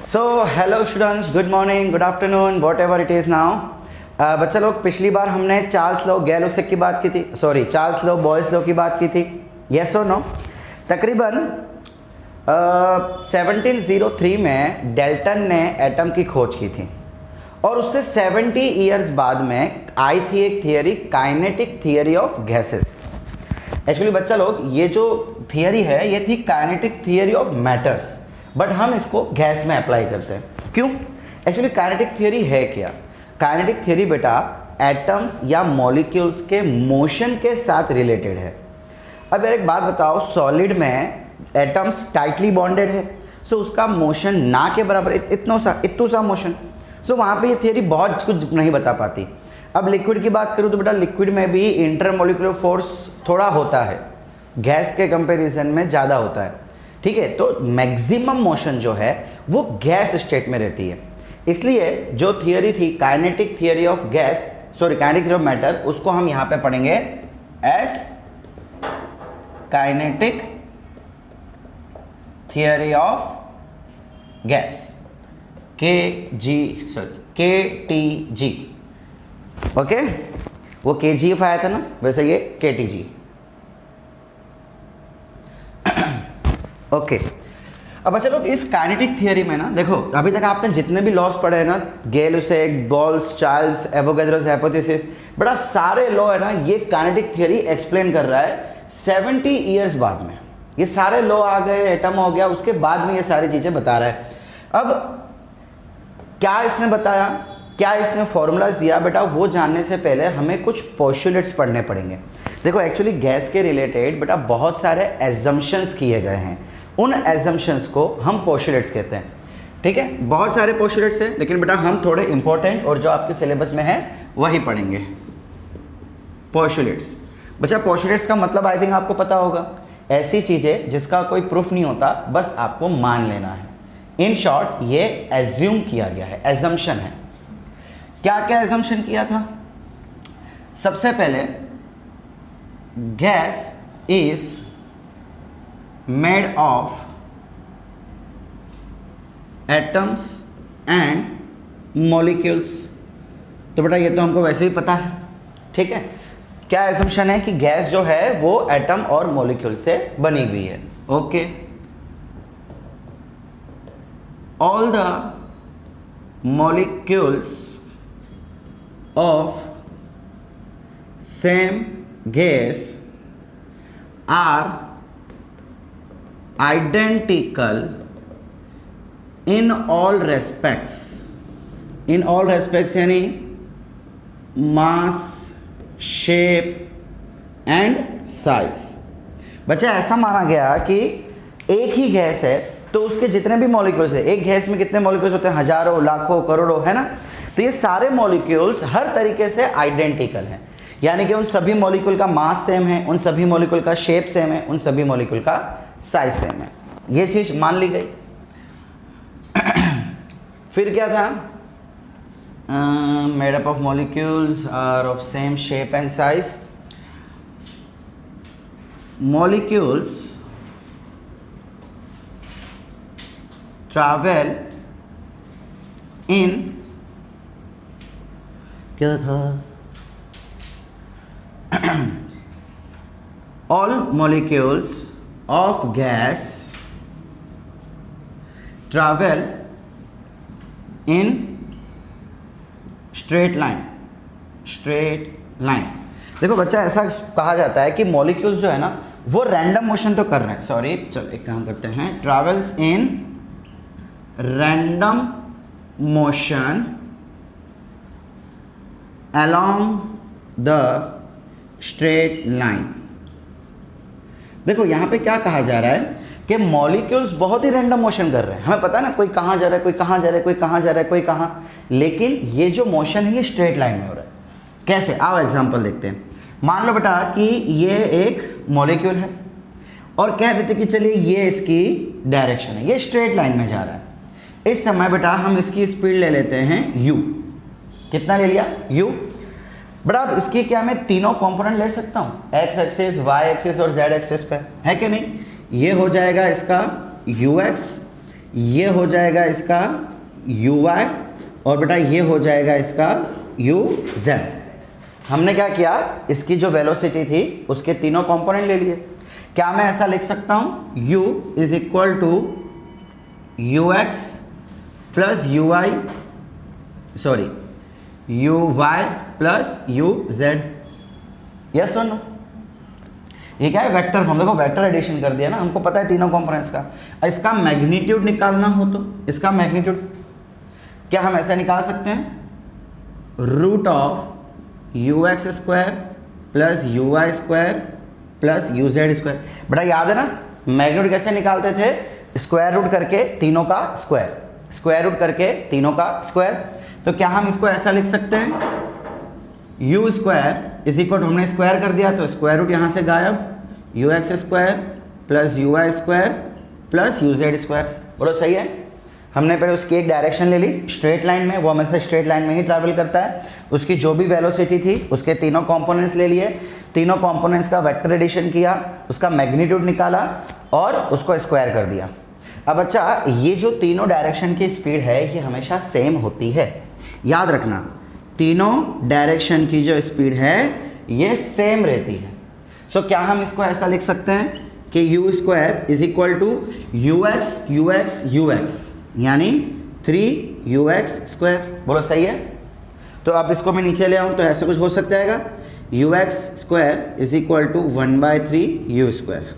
So hello students, good morning, good afternoon, what ever it is now. बच्चा लोग, पिछली बार हमने चार्ल्स लॉ गैल-लेसाक की बात की थी, sorry Charles law Boyle's law की बात की थी, येस और नो। तकरीबन 1703 में डेल्टन ने एटम की खोज की थी और उससे 70 ईयर्स बाद में आई थी एक theory, kinetic theory of gases. Actually बच्चा लोग, ये जो थियरी है ये थी kinetic theory of matters, but हम इसको गैस में अप्लाई करते हैं। क्यों? एक्चुअली काइनेटिक थियरी है क्या? काइनेटिक थियरी बेटा एटम्स या मॉलिक्यूल्स के मोशन के साथ रिलेटेड है। अब यार एक बात बताओ, सॉलिड में एटम्स टाइटली बॉन्डेड है, सो उसका मोशन ना के बराबर इतनों सा मोशन, सो वहाँ पे ये थियरी बहुत कुछ नहीं बता पाती। अब लिक्विड की बात करूँ तो बेटा लिक्विड में भी इंटरमोलिकुलर फोर्स थोड़ा होता है, गैस के कंपैरिजन में ज़्यादा होता है, ठीक है। तो मैक्सिमम मोशन जो है वो गैस स्टेट में रहती है। इसलिए जो थियरी थी kinetic theory of gas, sorry kinetic theory of matter, उसको हम यहाँ पे पढ़ेंगे S kinetic theory of gas, KTG, okay. वो KGF आया था ना, वैसे ये KTG, ओके। अब अच्छा लोग, इस काइनेटिक थियरी में ना देखो, अभी तक आपने जितने भी लॉस पढ़े हैं ना, गैल-लेसाक, बॉल्स, चार्ल्स, एवोगैड्रोस हाइपोथेसिस, बड़ा सारे लॉ है ना, ये काइनेटिक थियरी एक्सप्लेन कर रहा है 70 ईयर्स बाद में। ये सारे लॉ आ गए, एटम हो गया, उसके बाद में ये सारी चीज़ें बता रहा है। अब क्या इसने बताया, क्या इसने फॉर्मूलाज दिया बेटा, वो जानने से पहले हमें कुछ पोस्टुलेट्स पढ़ने पड़ेंगे। देखो एक्चुअली गैस के रिलेटेड बेटा बहुत सारे एजम्पशंस किए गए हैं, उन एजम्पशंस को हम पोस्टुलेट्स कहते हैं, ठीक है। बहुत सारे पोस्टुलेट्स हैं, लेकिन बेटा हम थोड़े इंपॉर्टेंट और जो आपके सिलेबस में है वही पढ़ेंगे। पोस्टुलेट्स बच्चा, पोस्टुलेट्स का मतलब आई थिंक आपको पता होगा, ऐसी चीज़ें जिसका कोई प्रूफ नहीं होता, बस आपको मान लेना है। इन शॉर्ट ये एज्यूम किया गया है, एजम्पशन है। क्या क्या एजम्पशन किया था? सबसे पहले gas is made of atoms and molecules. तो बेटा ये तो हमको वैसे ही पता है, ठीक है। क्या एजम्पशन है कि गैस जो है वो एटम और मॉलिक्यूल से बनी हुई है, okay. All the molecules of same gas are identical in all respects, in all respects यानी mass, shape and size। बच्चा ऐसा माना गया कि एक ही गैस है तो उसके जितने भी मॉलिक्यूल्स है, एक गैस में कितने मॉलिक्यूल्स होते हैं, हजारों, लाखों, करोड़ों, है ना। तो ये सारे मॉलिक्यूल्स हर तरीके से आइडेंटिकल हैं, यानी कि उन सभी मॉलिक्यूल का मास सेम है, उन सभी मॉलिक्यूल का शेप सेम है, उन सभी मॉलिक्यूल का साइज सेम है। ये चीज मान ली गई। फिर क्या था? Made up of molecules are of same shape and size. Molecules travel in, क्या था? All molecules of gas travel in straight line, straight line. देखो बच्चा, ऐसा कहा जाता है कि मॉलिक्यूल्स जो है ना वो रैंडम मोशन तो कर रहे हैं, सॉरी चलो एक काम करते हैं, travels in random motion along the straight line। देखो यहाँ पे क्या कहा जा रहा है कि मॉलिक्यूल्स बहुत ही रैंडम मोशन कर रहे हैं। हमें पता है ना, कोई कहाँ जा रहा है, कोई कहाँ जा रहा है, कोई कहाँ जा रहा है, कोई कहाँ, लेकिन ये जो मोशन है ये स्ट्रेट लाइन में हो रहा है। कैसे? आओ एग्जांपल देखते हैं। मान लो बेटा कि ये एक मॉलिक्यूल है और कह देते कि चलिए ये इसकी डायरेक्शन है, ये स्ट्रेट लाइन में जा रहा है। इस समय बेटा हम इसकी स्पीड ले लेते हैं u। कितना ले लिया? u। बड़ा अब इसकी क्या मैं तीनों कंपोनेंट ले सकता हूँ, x एक्सिस, y एक्सिस और z एक्सिस पे, है कि नहीं? ये हो जाएगा इसका ux, ये हो जाएगा इसका यू वाई और बेटा ये हो जाएगा इसका यू जेड। हमने क्या किया, इसकी जो वेलोसिटी थी उसके तीनों कंपोनेंट ले लिए। क्या मैं ऐसा लिख सकता हूं, u is equal to u x plus u y, sorry u y plus u z, yes और नो? ये क्या है, वेक्टर फॉर्म। देखो वेक्टर एडिशन कर दिया ना, हमको पता है तीनों कंपोनेंट्स का। इसका मैग्नीट्यूड निकालना हो तो इसका मैग्नीट्यूड क्या हम ऐसा निकाल सकते हैं, root of u x square plus u y square plus u z square. बेटा याद है ना मैग्नीट्यूड कैसे निकालते थे, स्क्वायर रूट करके तीनों का स्क्वायर, स्क्वायर रूट करके तीनों का स्क्वायर। तो क्या हम इसको ऐसा लिख सकते हैं, u square is equal to, हमने स्क्वायर कर दिया तो स्क्वायर रूट यहाँ से गायब, u x square plus u y square plus u z square. बोलो सही है? हमने पहले उसकी एक डायरेक्शन ले ली स्ट्रेट लाइन में, वो हमेशा स्ट्रेट लाइन में ही ट्रैवल करता है। उसकी जो भी वेलोसिटी थी उसके तीनों कंपोनेंट्स ले लिए, तीनों कंपोनेंट्स का वेक्टर एडिशन किया, उसका मैग्नीट्यूड निकाला और उसको स्क्वायर कर दिया। अब बच्चा ये जो तीनों डायरेक्शन की स्पीड है ये हमेशा सेम होती है, याद रखना तीनों डायरेक्शन की जो स्पीड है ये सेम रहती है। सो क्या हम इसको ऐसा लिख सकते हैं कि u square is equal to u x u x u x, यानी 3ux स्क्वायर। बोलो सही है? तो अब इसको मैं नीचे ले आऊँ तो ऐसा कुछ हो सकता है, ux square is equal to 1/3 u square.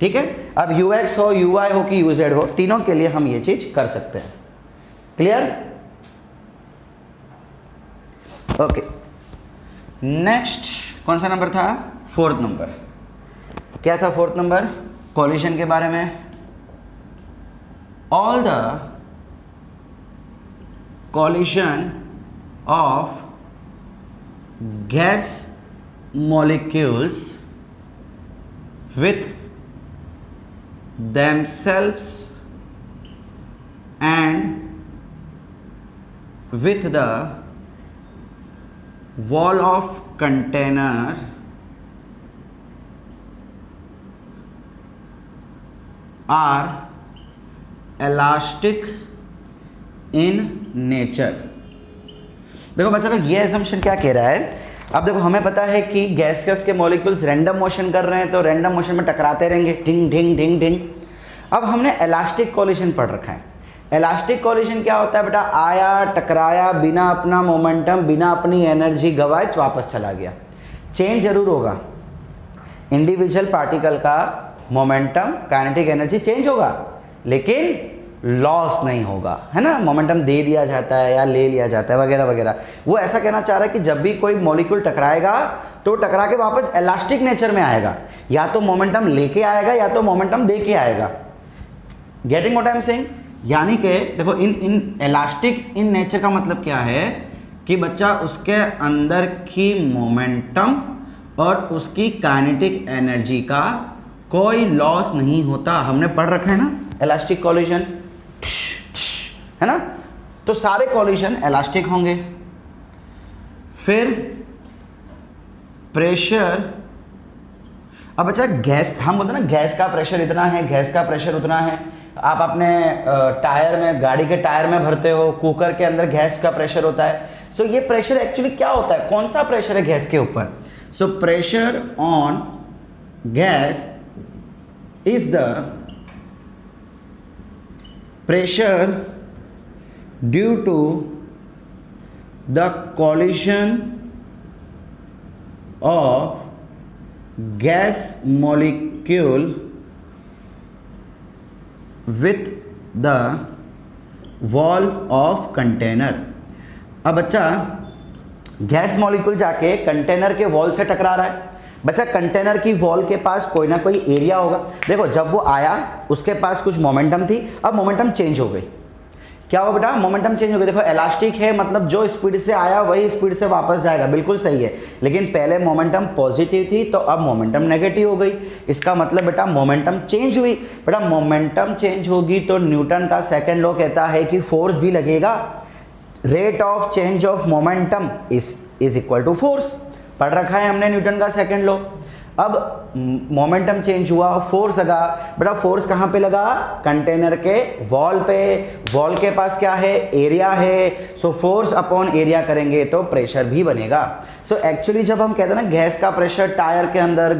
ठीक है, अब ux हो uy हो कि uz हो, तीनों के लिए हम ये चीज कर सकते हैं। क्लियर? ओके, नेक्स्ट कौन सा नंबर था, फोर्थ नंबर। क्या था फोर्थ नंबर, कॉलिजन के बारे में। All the collision of gas molecules with themselves and with the wall of container are elastic in nature। देखो बच्चा लोग ये assumption क्या कह रहा है, अब देखो हमें पता है कि गैस के मॉलिक्यूल्स रैंडम मोशन कर रहे हैं तो रैंडम मोशन में टकराते रहेंगे, ढिंग ढिंग ढिंग ढिंग। अब हमने इलास्टिक कॉलिजन पढ़ रखा है। इलास्टिक कॉलिजन क्या होता है बेटा, आया टकराया, बिना अपना मोमेंटम बिना अपनी एनर्जी गवाए वापस चला गया। चेंज जरूर होगा, इंडिविजुअल पार्टिकल का मोमेंटम काइनेटिक एनर्जी चेंज होगा लेकिन लॉस नहीं होगा, है ना। मोमेंटम दे दिया जाता है या ले लिया जाता है वगैरह वगैरह। वो ऐसा कहना चाह रहा है कि जब भी कोई मॉलिक्यूल टकराएगा तो टकरा के वापस इलास्टिक नेचर में आएगा, या तो मोमेंटम लेके आएगा या तो मोमेंटम दे के आएगा। Getting what I am saying? यानी कि देखो इन इलास्टिक इन नेचर का मतलब क्या है कि बच्चा उसके अंदर की मोमेंटम और उसकी काइनेटिक एनर्जी का कोई लॉस नहीं होता। हमने पढ़ रखा है ना इलास्टिक कॉलिजन, है ना। तो सारे कॉलिजन इलास्टिक होंगे। फिर प्रेशर, अब बच्चा गैस, हम बोलते हैं ना गैस का प्रेशर इतना है, गैस का प्रेशर उतना है। आप अपने टायर में, गाड़ी के टायर में भरते हो, कुकर के अंदर गैस का प्रेशर होता है। सो ये प्रेशर एक्चुअली क्या होता है, कौन सा प्रेशर है गैस के ऊपर? So pressure on gas is the pressure due to the collision of gas molecule with the wall of container। अब बच्चा गैस मॉलिक्यूल जाके कंटेनर के वॉल से टकरा रहा है। बच्चा कंटेनर की वॉल के पास कोई ना कोई एरिया होगा। देखो जब वो आया उसके पास कुछ मोमेंटम थी, अब मोमेंटम चेंज हो गई। क्या हुआ बेटा, मोमेंटम चेंज हो गई। देखो इलास्टिक है मतलब जो स्पीड से आया वही स्पीड से वापस जाएगा, बिल्कुल सही है। लेकिन पहले मोमेंटम पॉजिटिव थी तो अब मोमेंटम नेगेटिव हो गई। इसका मतलब बेटा मोमेंटम चेंज हुई। बेटा मोमेंटम चेंज होगी तो न्यूटन का सेकंड लॉ कहता है कि फोर्स भी लगेगा। Rate of change of momentum is equal to force. पढ़ रखा है हमने न्यूटन का सेकंड लॉ। अब मोमेंटम चेंज हुआ, फोर्स लगा। बेटा फोर्स कहाँ पे लगा? कंटेनर के वॉल पे। वॉल के पास क्या है? एरिया है। सो फोर्स अपॉन एरिया करेंगे तो प्रेशर भी बनेगा। सो एक्चुअली जब हम कहते हैं ना गैस का प्रेशर टायर के अंदर,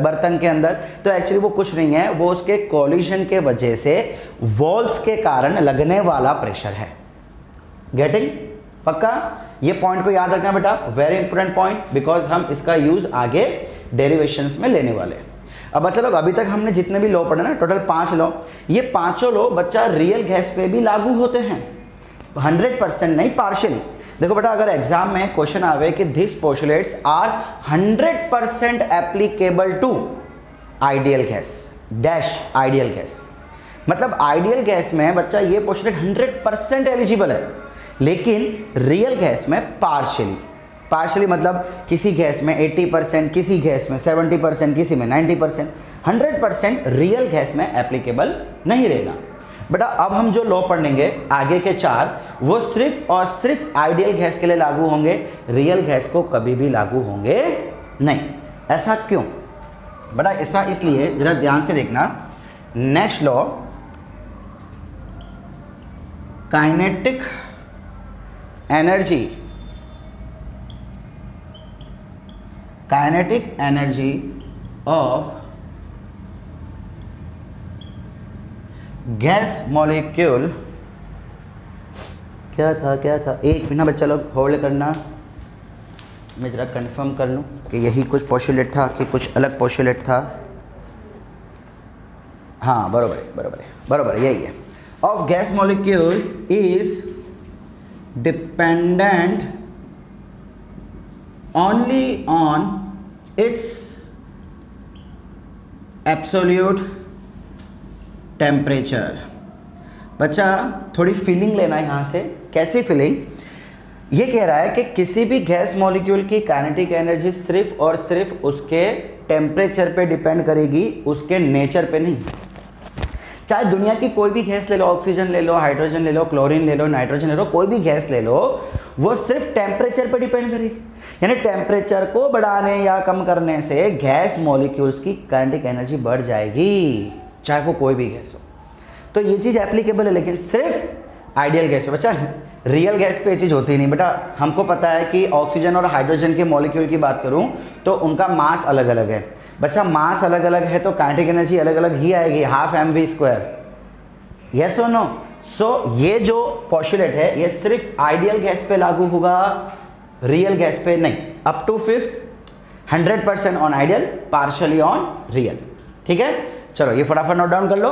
बर्तन के अंदर, तो एक्चुअली वो कुछ नहीं है, वो उसके कोलिजन के वजह से वॉल्स के कारण लगने वाला प्रेशर है। गेटिंग? पक्का? ये पॉइंट को याद रखना बेटा, वेरी इंपॉर्टेंट पॉइंट, बिकॉज हम इसका यूज आगे डेरिवेशंस में लेने वाले हैं। अब बच्चा लोग अभी तक हमने जितने भी लॉ पढ़े ना, टोटल 5 लॉ, ये पांचों लॉ बच्चा रियल गैस पे भी लागू होते हैं, 100% नहीं, पार्शियली। देखो बेटा अगर एग्जाम में क्वेश्चन आवे कि this postulates are 100% applicable to ideal gas dash ideal gas, मतलब आइडियल गैस में बच्चा ये पोस्टुलेट 100% एलिजिबल है, लेकिन रियल गैस में पार्शियली मतलब किसी गैस में 80%, किसी गैस में 70%, किसी में 90%, 100% रियल गैस में एप्लीकेबल नहीं रहेगा। बेटा अब हम जो लॉ पढ़ेंगे आगे के 4, वो सिर्फ और सिर्फ आइडियल गैस के लिए लागू होंगे, रियल गैस को कभी भी लागू होंगे नहीं। ऐसा क्यों? बेटा ऐसा इसलिए, जरा ध्यान से देखना। Next law, kinetic energy of gas molecule, क्या था? एक मिनट बच्चा लोग होल्ड करना, मैं जरा कंफर्म कर लूँ कि यही कुछ पोस्टुलेट था कि कुछ अलग पोस्टुलेट था। हाँ बरोबर है, यही है। Of gas molecule is dependent only on its absolute temperature। बच्चा थोड़ी फीलिंग लेना है यहाँ से। कैसी फीलिंग? ये कह रहा है कि किसी भी गैस मॉलिक्यूल की काइनेटिक एनर्जी सिर्फ और सिर्फ उसके टेम्परेचर पे डिपेंड करेगी, उसके नेचर पे नहीं। चाहे दुनिया की कोई भी गैस ले लो, ऑक्सीजन ले लो, हाइड्रोजन ले लो, क्लोरीन ले लो, नाइट्रोजन ले लो, कोई भी गैस ले लो, वो सिर्फ टेम्परेचर पर डिपेंड करेगी। यानी टेम्परेचर को बढ़ाने या कम करने से गैस मॉलिक्यूल्स की काइनेटिक एनर्जी बढ़ जाएगी, चाहे वो कोई भी गैस हो। तो ये चीज़ एप्लीकेबल है, लेकिन सिर्फ आइडियल गैस पे। बच्चा रियल गैस पे ये चीज़ होती नहीं बेटा। हमको पता है कि ऑक्सीजन और हाइड्रोजन के मॉलिक्यूल की बात करूँ तो उनका मास अलग अलग है। बच्चा मास अलग अलग है तो काइनेटिक एनर्जी अलग अलग ही आएगी, 12 mv²। यस और नो? सो ये जो पोस्टुलेट है ये सिर्फ आइडियल गैस पे लागू होगा, रियल गैस पे नहीं। Up to 5th 100% on ideal, partially on real. ठीक है, चलो ये फटाफट नोट डाउन कर लो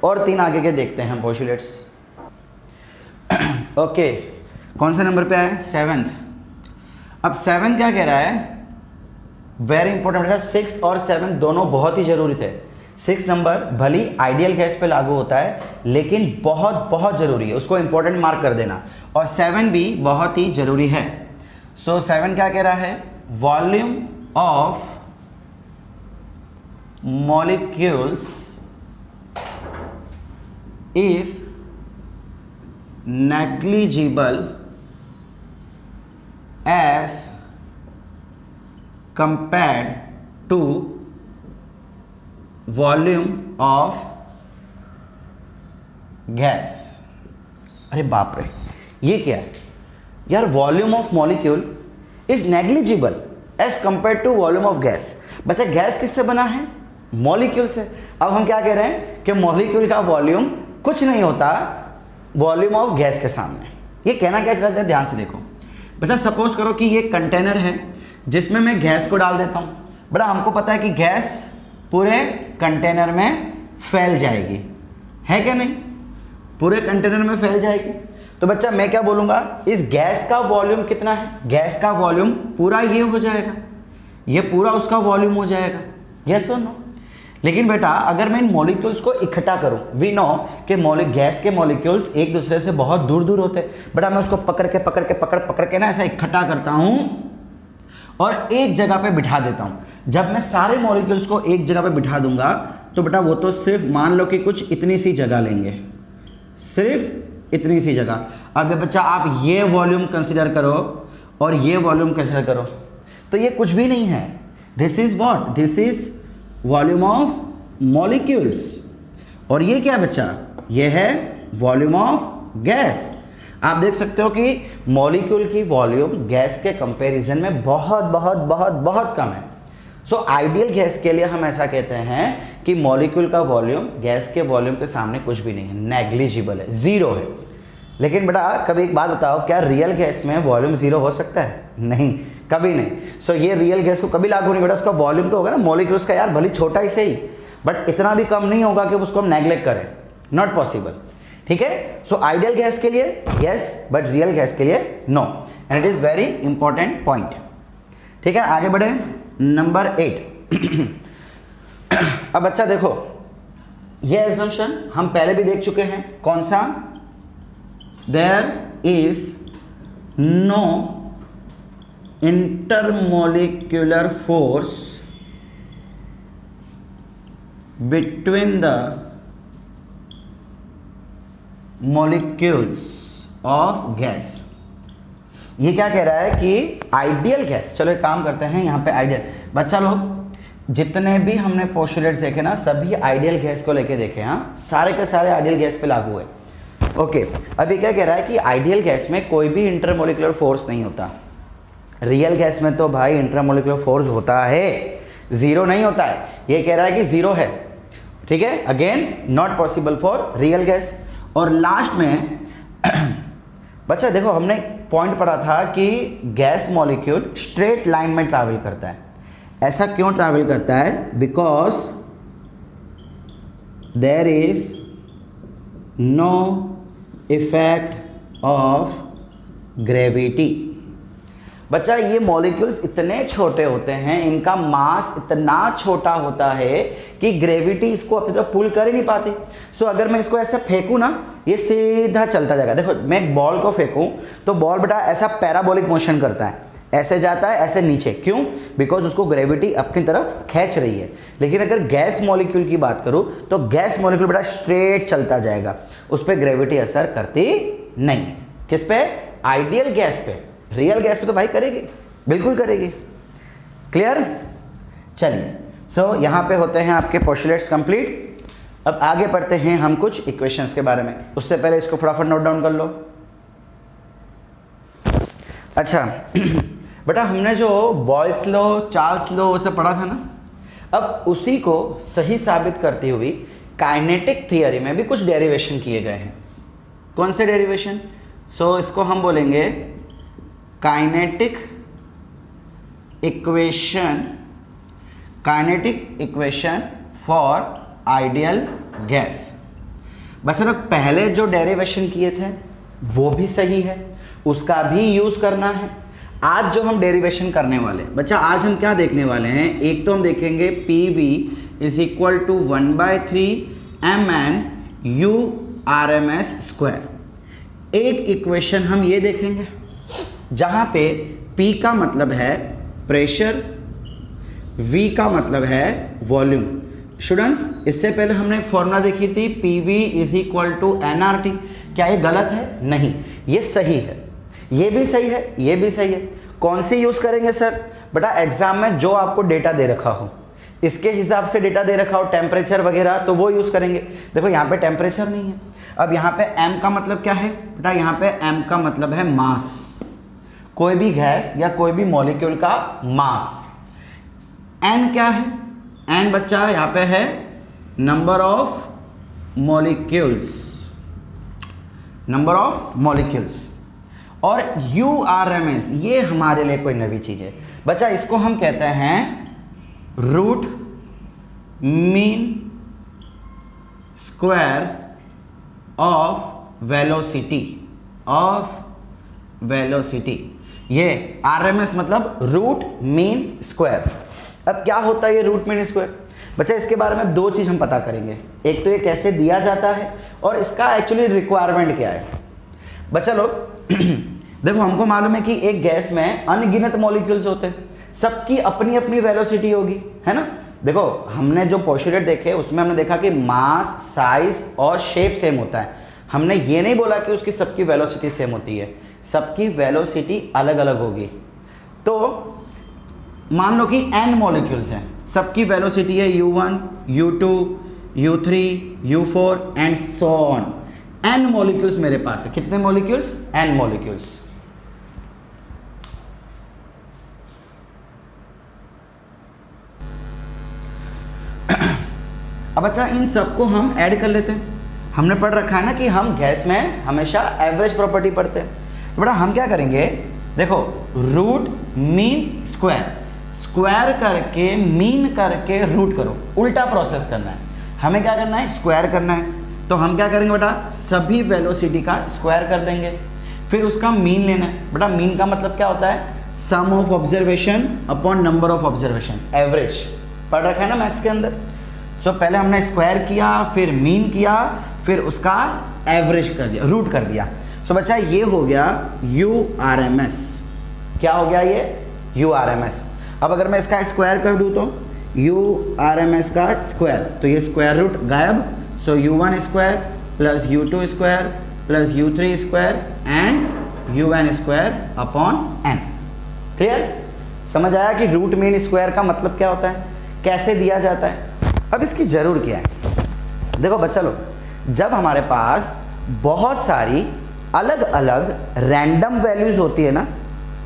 और 3 आगे के देखते हैं हम पोस्टुलेट्स। ओके, कौन से नंबर पे आए? 7th। अब 7 क्या कह रहा है? वेरी इंपॉर्टेंट बेटा, 6 और 7 दोनों बहुत ही जरूरी थे। 6 नंबर भली आइडियल गैस पे लागू होता है, लेकिन बहुत जरूरी है, उसको इंपॉर्टेंट मार्क कर देना। और 7 भी बहुत ही जरूरी है। सो 7 क्या कह रहा है? Volume of molecules is negligible as compared to volume of gas। अरे बाप रे, ये क्या है यार? Volume of molecule is negligible as compare to volume of gas. बच्चा गैस किससे बना है? मॉलिक्यूल से। अब हम क्या कह रहे हैं कि मॉलिक्यूल का वॉल्यूम कुछ नहीं होता वॉल्यूम ऑफ गैस के सामने। ये कहना क्या चाहता है? ध्यान से देखो बच्चा, सपोज करो कि ये कंटेनर है जिसमें मैं गैस को डाल देता हूँ। बड़ा हमको पता है कि गैस पूरे कंटेनर में फैल जाएगी, है क्या नहीं? पूरे कंटेनर में फैल जाएगी। तो बच्चा मैं क्या बोलूँगा, इस गैस का वॉल्यूम कितना है? गैस का वॉल्यूम पूरा ये हो जाएगा, ये पूरा उसका वॉल्यूम हो जाएगा। यस और नो? लेकिन बेटा अगर मैं इन मॉलिक्यूल्स को इकट्ठा करूं, वी नो कि गैस के मॉलिक्यूल्स एक दूसरे से बहुत दूर दूर होते हैं। बेटा मैं उसको पकड़ के ना ऐसा इकट्ठा करता हूं और एक जगह पे बिठा देता हूं। जब मैं सारे मॉलिक्यूल्स को एक जगह पे बिठा दूंगा तो बेटा वो तो सिर्फ मान लो कि कुछ इतनी सी जगह लेंगे, सिर्फ इतनी सी जगह। अब बच्चा आप ये वॉल्यूम कंसिडर करो और ये वॉल्यूम कंसिडर करो, तो ये कुछ भी नहीं है। This is what, this is volume of molecules. और ये क्या बच्चा, ये है वॉल्यूम ऑफ गैस। आप देख सकते हो कि मॉलिक्यूल की वॉल्यूम गैस के कंपैरिजन में बहुत बहुत बहुत बहुत कम है। सो आइडियल गैस के लिए हम ऐसा कहते हैं कि मॉलिक्यूल का वॉल्यूम गैस के वॉल्यूम के सामने कुछ भी नहीं है, नेग्लिजिबल है, जीरो है। लेकिन बेटा कभी एक बात बताओ, क्या रियल गैस में वॉल्यूम जीरो हो सकता है? नहीं, कभी नहीं। सो ये रियल गैस को कभी लागू नहीं बेटा, उसका वॉल्यूम तो होगा ना मॉलिक्यूल्स का यार, भले छोटा ही सही, बट इतना भी कम नहीं होगा कि उसको हम नेग्लेक्ट करें, नॉट पॉसिबल। ठीक है, सो आइडियल गैस के लिए यस, बट रियल गैस के लिए no, and it is very important point. ठीक है, आगे बढ़े, नंबर 8। अब बच्चा देखो, ये एजम्पशन हम पहले भी देख चुके हैं, कौन सा, there is no intermolecular force between the molecules of gas. ये क्या कह रहा है कि आइडियल गैस, चलो एक काम करते हैं यहाँ पे आइडियल, बच्चा लोग जितने भी हमने पोस्टुलेट्स देखे ना, सभी आइडियल गैस को लेके देखे, हाँ, सारे के सारे आइडियल गैस पे लागू है। ओके, अभी क्या कह रहा है कि आइडियल गैस में कोई भी इंटरमोलिकुलर फोर्स नहीं होता। रियल गैस में तो भाई इंटरमोलिकुलर फोर्स होता है, जीरो नहीं होता है। ये कह रहा है कि जीरो है। ठीक है, again not possible for real gas. और लास्ट में बच्चा देखो, हमने पॉइंट पढ़ा था कि गैस मॉलिक्यूल स्ट्रेट लाइन में ट्रैवल करता है। ऐसा क्यों ट्रैवल करता है? Because there is no effect of gravity. बच्चा ये मॉलिक्यूल्स इतने छोटे होते हैं, इनका मास इतना छोटा होता है कि ग्रेविटी इसको अपनी तरफ पुल कर ही नहीं पाती। सो अगर मैं इसको ऐसे फेंकूं ना, ये सीधा चलता जाएगा। देखो मैं एक बॉल को फेंकूं तो बॉल बेटा ऐसा पैराबोलिक मोशन करता है, ऐसे जाता है, ऐसे नीचे। क्यों? बिकॉज उसको ग्रेविटी अपनी तरफ खींच रही है। लेकिन अगर गैस मॉलिक्यूल की बात करूं तो गैस मॉलिक्यूल बेटा स्ट्रेट चलता जाएगा, उस पर ग्रेविटी असर करती नहीं। किस पे? आइडियल गैस पे। रियल गैस पे तो भाई करेगी, बिल्कुल करेगी। क्लियर? चलिए, सो यहाँ पे होते हैं आपके पोस्टुलेट्स कंप्लीट। अब आगे पढ़ते हैं हम कुछ इक्वेशंस के बारे में। उससे पहले इसको फटाफट नोट डाउन कर लो। अच्छा बेटा हमने जो बॉयल्स लॉ, चार्ल्स लॉ वो सब पढ़ा था ना, अब उसी को सही साबित करती हुई काइनेटिक थियरी में भी कुछ डेरिवेशन किए गए हैं। कौन से डेरिवेशन? सो इसको हम बोलेंगे kinetic equation for ideal gas. बच्चा लोग पहले जो डेरिवेशन किए थे वो भी सही है, उसका भी यूज करना है। आज जो हम डेरिवेशन करने वाले हैं बच्चा, आज हम क्या देखने वाले हैं? एक तो हम देखेंगे PV is equal to 1/3 mn URMS²। एक इक्वेशन हम ये देखेंगे जहाँ पे P का मतलब है प्रेशर, V का मतलब है वॉल्यूम। स्टूडेंट्स, इससे पहले हमने एक फॉर्मूला देखी थी PV is equal to nRT। क्या ये गलत है? नहीं, ये सही है। ये भी सही है, ये भी सही है। कौन सी यूज़ करेंगे सर? बेटा एग्जाम में जो आपको डेटा दे रखा हो, इसके हिसाब से डेटा दे रखा हो, टेम्परेचर वगैरह, तो वो यूज़ करेंगे। देखो यहाँ पे टेम्परेचर नहीं है। अब यहाँ पे M का मतलब क्या है? बेटा यहाँ पे M का मतलब है मास, कोई भी गैस या कोई भी मॉलिक्यूल का मास। N क्या है? N बच्चा यहाँ पे है number of molecules, number of molecules. और URMS ये हमारे लिए कोई नई चीज़ है बच्चा, इसको हम कहते हैं root mean square of velocity. ये RMS मतलब रूट मीन स्क्वायर। अब क्या होता है ये रूट मीन स्क्वायर? बच्चा इसके बारे में दो चीज़ हम पता करेंगे। एक तो ये कैसे दिया जाता है और इसका एक्चुअली रिक्वायरमेंट क्या है। बच्चा लोग देखो हमको मालूम है कि एक गैस में अनगिनत मॉलिक्यूल्स होते हैं, सबकी अपनी अपनी वेलोसिटी होगी, है ना। देखो हमने जो पोस्टुलेट देखे उसमें हमने देखा कि मास, साइज और शेप सेम होता है। हमने ये नहीं बोला कि उसकी सबकी वेलोसिटी सेम होती है, सबकी वेलोसिटी अलग अलग होगी। तो मान लो कि n मॉलिक्यूल्स हैं, सबकी वेलोसिटी है u1, u2, u3, u4 and so on. n molecules मेरे पास है। कितने मॉलिक्यूल्स? n molecules. अब अच्छा, इन सबको हम ऐड कर लेते हैं। हमने पढ़ रखा है ना कि हम गैस में हमेशा एवरेज प्रॉपर्टी पढ़ते हैं। तो बेटा हम क्या करेंगे, देखो रूट मीन स्क्वायर, स्क्वायर करके मीन करके रूट करो, उल्टा प्रोसेस करना है। हमें क्या करना है? स्क्वायर करना है। तो हम क्या करेंगे बेटा, सभी वेलोसिटी का स्क्वायर कर देंगे, फिर उसका मीन लेना है। बेटा मीन का मतलब क्या होता है? Sum of observation upon number of observation, average. पढ़ रखा है ना मैथ्स के अंदर। सो पहले हमने स्क्वायर किया, फिर मीन किया, फिर उसका एवरेज कर दिया, रूट कर दिया। सो बच्चा ये हो गया URMS। क्या हो गया ये? URMS। अब अगर मैं इसका स्क्वायर कर दूं तो URMS का स्क्वायर, तो ये स्क्वायर रूट गायब। सो U1 square plus U2 square plus U3 square and UN square upon n। Clear? समझ आया कि रूट मीन स्क्वायर का मतलब क्या होता है, कैसे दिया जाता है। अब इसकी जरूर क्या है, देखो बच्चा लोग, जब हमारे पास बहुत सारी अलग अलग रैंडम वैल्यूज होती है ना,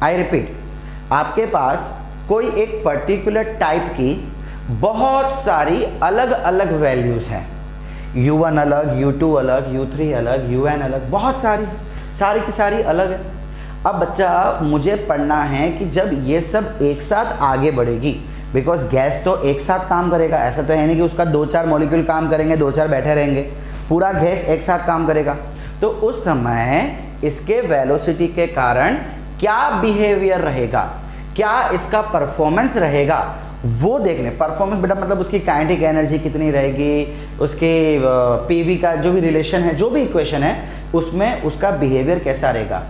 आई रिपीट, आपके पास कोई एक पर्टिकुलर टाइप की बहुत सारी अलग अलग वैल्यूज हैं, U1 अलग, U2 अलग, U3 अलग, UN अलग, बहुत सारी की सारी अलग है। अब बच्चा मुझे पढ़ना है कि जब ये सब एक साथ आगे बढ़ेगी, बिकॉज गैस तो एक साथ काम करेगा, ऐसा तो है नहीं कि उसका 2-4 मॉलिक्यूल काम करेंगे, 2-4 बैठे रहेंगे, पूरा गैस एक साथ काम करेगा। तो उस समय इसके वेलोसिटी के कारण क्या बिहेवियर रहेगा, क्या इसका परफॉर्मेंस रहेगा, वो देखने। परफॉर्मेंस बेटा मतलब उसकी काइनेटिक एनर्जी कितनी रहेगी, उसके पीवी का जो भी रिलेशन है, जो भी इक्वेशन है, उसमें उसका बिहेवियर कैसा रहेगा।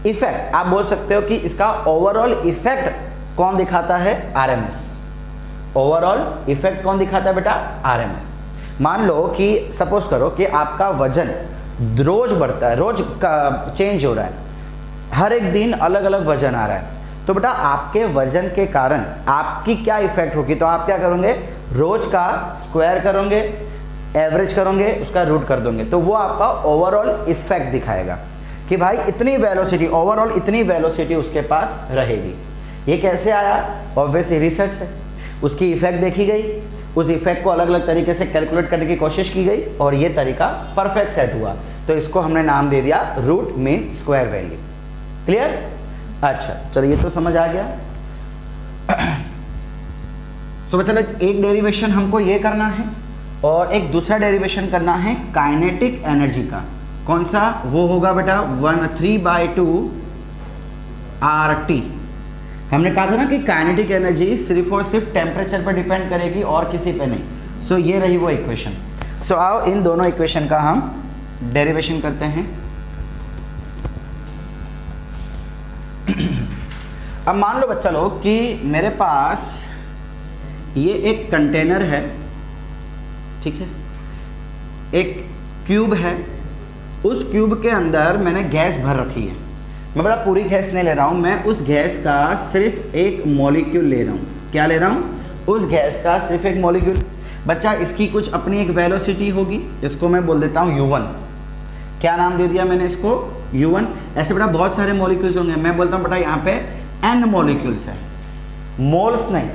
इफेक्ट आप बोल सकते हो कि इसका ओवरऑल इफेक्ट कौन दिखाता है? RMS। ओवरऑल इफेक्ट कौन दिखाता है बेटा? RMS। मान लो कि सपोज करो कि आपका वजन रोज बढ़ता है, रोज का चेंज हो रहा है, हर एक दिन अलग अलग वजन आ रहा है, तो बेटा आपके वजन के कारण आपकी क्या इफेक्ट होगी? तो आप क्या करोगे? रोज का स्क्वायर करोगे, एवरेज करोगे, उसका रूट कर दोगे, तो वो आपका ओवरऑल इफेक्ट दिखाएगा कि भाई इतनी वेलोसिटी, ओवरऑल इतनी वेलोसिटी उसके पास रहेगी। ये कैसे आया? ऑब्वियसली रिसर्च से उसकी इफेक्ट देखी गई, उस इफेक्ट को अलग अलग तरीके से कैलकुलेट करने की कोशिश की गई और ये तरीका परफेक्ट सेट हुआ, तो इसको हमने नाम दे दिया root mean square value. Clear? अच्छा चलो, ये तो समझ आ गया। सो मतलब एक डेरिवेशन हमको ये करना है और एक दूसरा डेरिवेशन करना है काइनेटिक एनर्जी का। कौन सा? वो होगा बेटा 1/3/2 RT। हमने कहा था ना कि काइनेटिक एनर्जी सिर्फ और सिर्फ टेम्परेचर पर डिपेंड करेगी और किसी पे नहीं। सो ये रही वो इक्वेशन। सो आओ इन दोनों इक्वेशन का हम डेरिवेशन करते हैं। अब मान लो बच्चा लोग कि मेरे पास ये एक कंटेनर है, ठीक है, एक क्यूब है, उस क्यूब के अंदर मैंने गैस भर रखी है। मैं बड़ा पूरी गैस नहीं ले रहा हूँ, मैं उस गैस का सिर्फ एक मॉलिक्यूल ले रहा हूँ। क्या ले रहा हूँ? उस गैस का सिर्फ एक मॉलिक्यूल। बच्चा इसकी कुछ अपनी एक वेलोसिटी होगी, जिसको मैं बोल देता हूँ U1। क्या नाम दे दिया मैंने इसको? U1। ऐसे बेटा बहुत सारे मॉलिक्यूल्स होंगे, मैं बोलता हूँ बेटा यहाँ पे N मॉलिक्यूल्स है, मोल्स नहीं,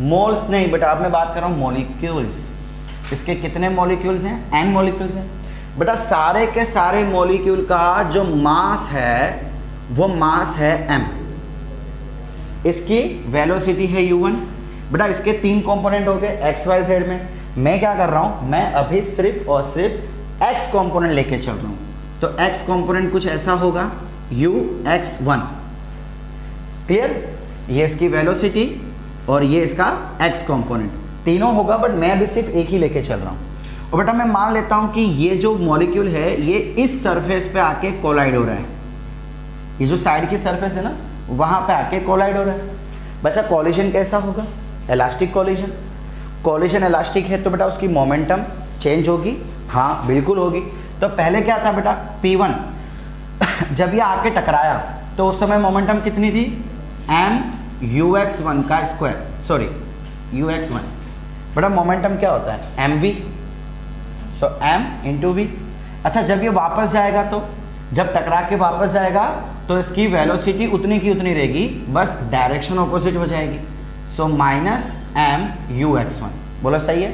मोल्स नहीं बेटा, अब मैं बात कर रहा हूँ मॉलिक्यूल्स। इसके कितने मॉलिक्यूल्स हैं? N मॉलिक्यूल्स हैं बेटा। सारे के सारे मॉलिक्यूल का जो मास है वो मास है m, इसकी वेलोसिटी है U1। बेटा इसके 3 कंपोनेंट हो गए x y z में। मैं क्या कर रहा हूँ? मैं अभी सिर्फ और सिर्फ x कंपोनेंट लेके चल रहा हूँ, तो x कंपोनेंट कुछ ऐसा होगा UX1। क्लियर? ये इसकी वेलोसिटी और ये इसका x कंपोनेंट, तीनों होगा, बट मैं अभी सिर्फ एक ही लेके चल रहा हूँ। और बेटा मैं मान लेता हूँ कि ये जो मॉलिक्यूल है ये इस सरफेस पे आके कोलाइड हो रहा है, ये जो साइड की सरफेस है ना वहाँ पे आके कोलाइड हो रहा है। बच्चा कॉलिजन कैसा होगा? Elastic collision. कॉलिजन इलास्टिक है तो बेटा उसकी मोमेंटम चेंज होगी, हाँ बिल्कुल होगी। तो पहले क्या था बेटा? P1 जब ये आके टकराया तो उस समय मोमेंटम कितनी थी? m ux1 का स्क्वायर, सॉरी ux1, बेटा मोमेंटम क्या होता है mv, so m into v. अच्छा जब ये वापस जाएगा तो, जब टकरा के वापस जाएगा तो इसकी वेलोसिटी उतनी की उतनी रहेगी, बस डायरेक्शन ऑपोजिट हो जाएगी, सो माइनस m ux1। बोलो सही है?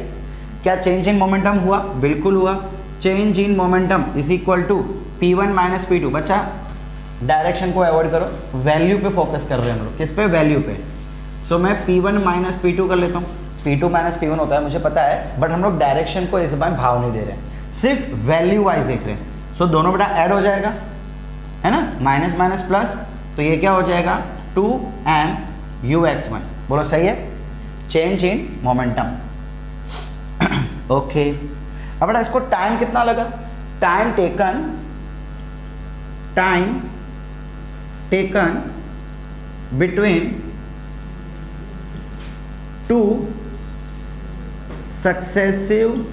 क्या चेंज इन मोमेंटम हुआ? बिल्कुल हुआ। Change in momentum is equal to p1 minus p2। बच्चा डायरेक्शन को अवॉइड करो, वैल्यू पे फोकस कर रहे हैं हम लोग, किस पे? वैल्यू पे। सो मैं p1 माइनस p2 कर लेता हूँ, p2 माइनस p1 होता है मुझे पता है, बट हम लोग डायरेक्शन को इस बार भाव नहीं दे रहे हैं, सिर्फ वैल्यू वाइज देख रहे हैं। सो दोनों बेटा ऐड हो जाएगा, है ना, माइनस माइनस प्लस, तो ये क्या हो जाएगा 2m ux1। बोलो सही है? Change in momentum. ओके, अब बेटा इसको टाइम कितना लगा? Time taken between two successive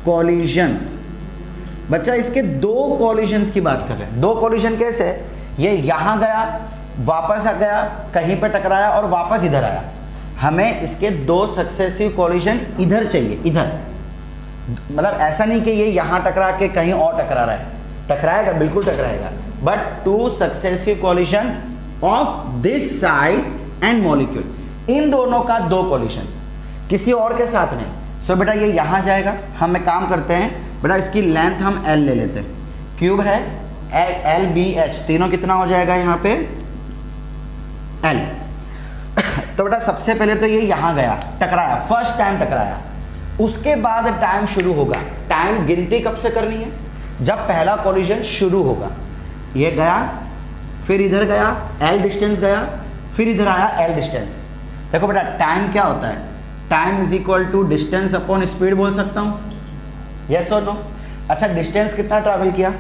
collisions. बच्चा इसके दो कॉलिजन्स की बात कर रहे हैं। दो कॉलिजन कैसे? ये यहां गया, वापस आ गया, कहीं पे टकराया और वापस इधर आया। हमें इसके दो सक्सेसिव कॉलिजन इधर चाहिए, इधर, मतलब ऐसा नहीं कि ये यहां टकरा के कहीं और टकरा रहा है, टकराएगा, बिल्कुल टकराएगा, but two successive collision of this side and molecule, इन दोनों का दो कॉलिजन, किसी और के साथ नहीं। सो बेटा ये यहां जाएगा, हम एक काम करते हैं बेटा, इसकी लेंथ हम l ले लेते हैं, क्यूब है LBH, तीनों कितना हो जाएगा यहाँ पे l। तो बेटा सबसे पहले तो ये यहां गया, टकराया, फर्स्ट टाइम टकराया, उसके बाद टाइम शुरू होगा। टाइम गिनती कब से करनी है? जब पहला कॉलिजन शुरू होगा। ये गया, फिर इधर गया, l डिस्टेंस गया, फिर इधर आया l डिस्टेंस। देखो बेटा टाइम क्या होता है? Time is equal to distance upon speed बोल सकता हूँ, यस और नो? अच्छा डिस्टेंस कितना ट्रैवल किया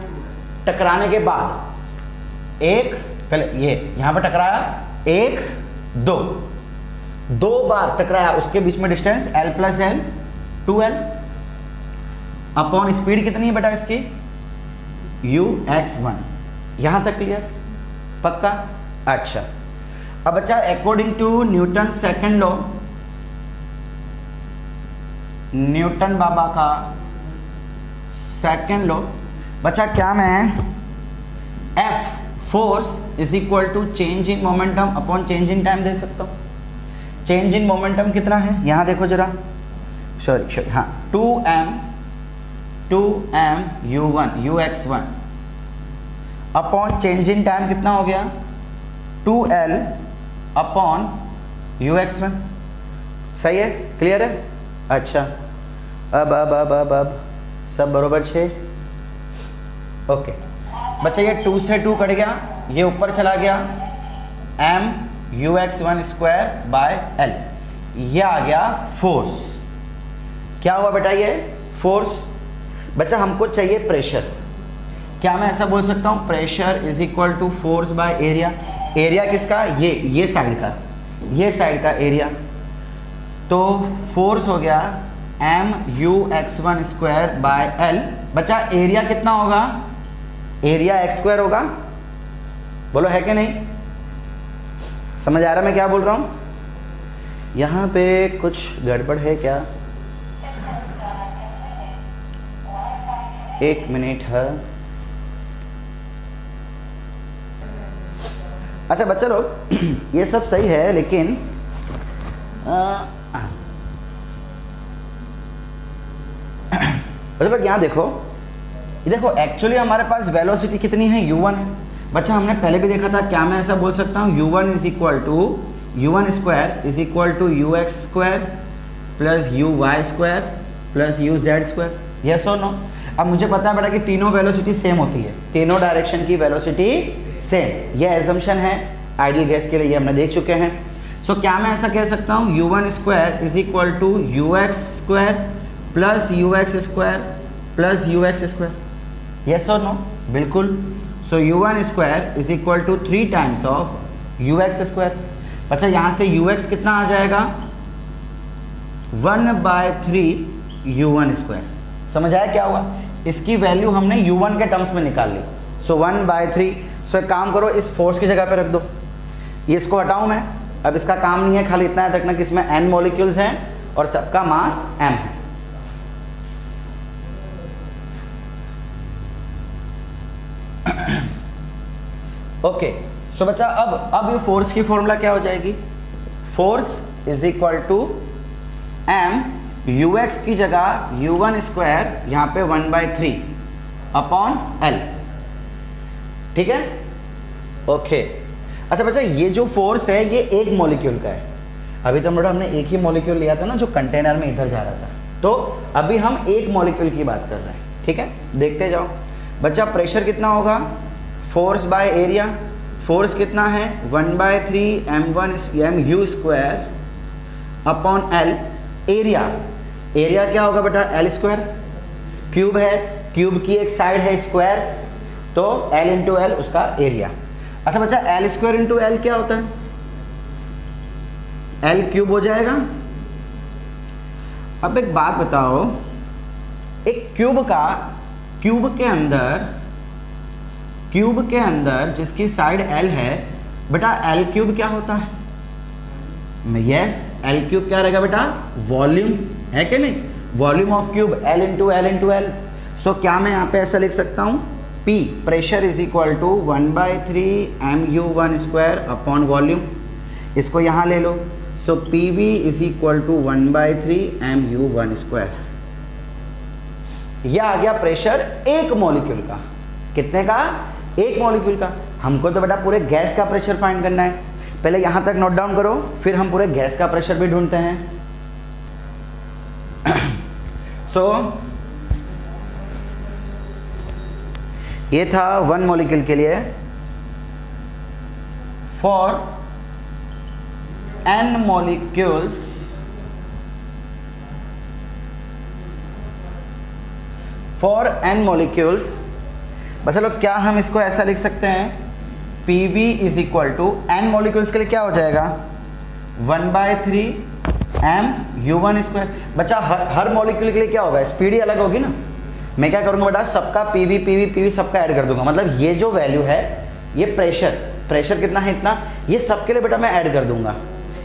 टकराने के बाद? एक, पहले ये यहाँ पर टकराया, एक दो बार टकराया, उसके बीच में distance l plus l 2l upon speed कितनी है बेटा इसकी? ux1। यहां तक क्लियर? पक्का? अच्छा अब बच्चा according to Newton second law, Newton बाबा का सेकंड लॉ, बच्चा क्या मैं F force is equal to change in momentum upon change in time दे सकता हूँ? चेंज इन मोमेंटम कितना है यहाँ देखो जरा, सॉरी हाँ, 2m ux1 upon change in time कितना हो गया? 2l upon ux1। सही है? क्लियर है? अच्छा अब सब बरोबर छे। ओके बच्चा ये 2 से 2 कट गया, ये ऊपर चला गया, m ux1 square by l, ये आ गया फोर्स। क्या हुआ बेटा? ये फोर्स। बच्चा हमको चाहिए प्रेशर, क्या मैं ऐसा बोल सकता हूँ pressure is equal to force by area? Area किसका? ये साइड का, ये साइड का एरिया, तो फोर्स हो गया m ux1 square by l। बच्चा एरिया कितना होगा? एरिया x स्क्वायर होगा, बोलो है कि नहीं? समझ आ रहा मैं क्या बोल रहा हूँ? यहाँ पे कुछ गड़बड़ है क्या? एक मिनट है। अच्छा बच्चा लोग ये सब सही है, लेकिन बच्चा यहाँ देखो, ये देखो एक्चुअली हमारे पास वेलोसिटी कितनी है? u1 है। बच्चा हमने पहले भी देखा था, क्या मैं ऐसा बोल सकता हूँ u1 is equal to u1 square is equal to ux square plus uy square plus uz square, yes और नो? अब मुझे पता है बेटा कि तीनों वेलोसिटी सेम होती है, तीनों डायरेक्शन की वेलोसिटी सेम, ये एजम्पशन है आइडियल गैस के लिए, ये हमने देख चुके हैं। सो क्या मैं ऐसा कह सकता हूँ u1 square is equal to ux square plus ux square plus ux square, yes और नो? बिल्कुल। So u1 square is equal to 3 times of ux square. अच्छा यहाँ से ux कितना आ जाएगा? 1/3 u1 स्क्वायर। समझ आया क्या हुआ? इसकी वैल्यू हमने u1 के टर्म्स में निकाल ली, सो 1/3। सो एक काम करो, इस फोर्स की जगह पे रख दो, ये इसको हटाऊं मैं, अब इसका काम नहीं है खाली इतना याद रखना कि इसमें n मॉलिक्यूल्स हैं और सबका मास m है। ओके, सो बच्चा अब ये फोर्स की फॉर्मूला क्या हो जाएगी? Force is equal to m ux की जगह u1 स्क्वायर यहाँ पे 1/3 अपॉन l, ठीक है? ओके, अच्छा बच्चा ये जो फोर्स है ये एक मॉलिक्यूल का है। अभी तो हमने एक ही मॉलिक्यूल लिया था ना जो कंटेनर में इधर जा रहा था, तो अभी हम एक मॉलिक्यूल की बात कर रहे हैं, ठीक है? देखते जाओ बच्चा, प्रेशर कितना होगा? फोर्स बाय एरिया, फोर्स कितना है? 1/3 mu square upon l। Area, area क्या होगा बेटा? l square. क्यूब है, क्यूब की एक साइड है स्क्वायर, तो l इंटू एल उसका एरिया। अच्छा बच्चा, l स्क्वायर इंटू एल क्या होता है? l क्यूब हो जाएगा। अब एक बात बताओ, एक क्यूब के अंदर जिसकी साइड l है बेटा, l क्यूब क्या होता है? यस, l क्यूब क्या रहेगा बेटा? वॉल्यूम, है कि नहीं? Volume of cube l into l. So क्या मैं यहाँ पे ऐसा लिख सकता हूँ? P pressure is equal to 1/3 mu1 square upon volume. इसको यहाँ ले लो, so PV is equal to 1/3 mu1 square. यह आ गया प्रेशर एक मॉलिक्यूल का। कितने का? एक मॉलिक्यूल का। हमको तो बेटा पूरे गैस का प्रेशर फाइंड करना है। पहले यहाँ तक नोट डाउन करो, फिर हम पूरे गैस का प्रेशर भी ढूंढते हैं। सो ये था वन मॉलिक्यूल के लिए। फॉर n मॉलिक्यूल्स बस चलो, क्या हम इसको ऐसा लिख सकते हैं? PV is equal to n molecules के लिए क्या हो जाएगा? 1/3 mu1 स्क्वायर। बच्चा हर मॉलिक्यूल के लिए क्या होगा? स्पीड ही अलग होगी ना। मैं क्या करूँगा बेटा? सबका PV सबका ऐड कर दूंगा। मतलब ये जो वैल्यू है, ये प्रेशर कितना है इतना, ये सबके लिए बेटा मैं ऐड कर दूंगा।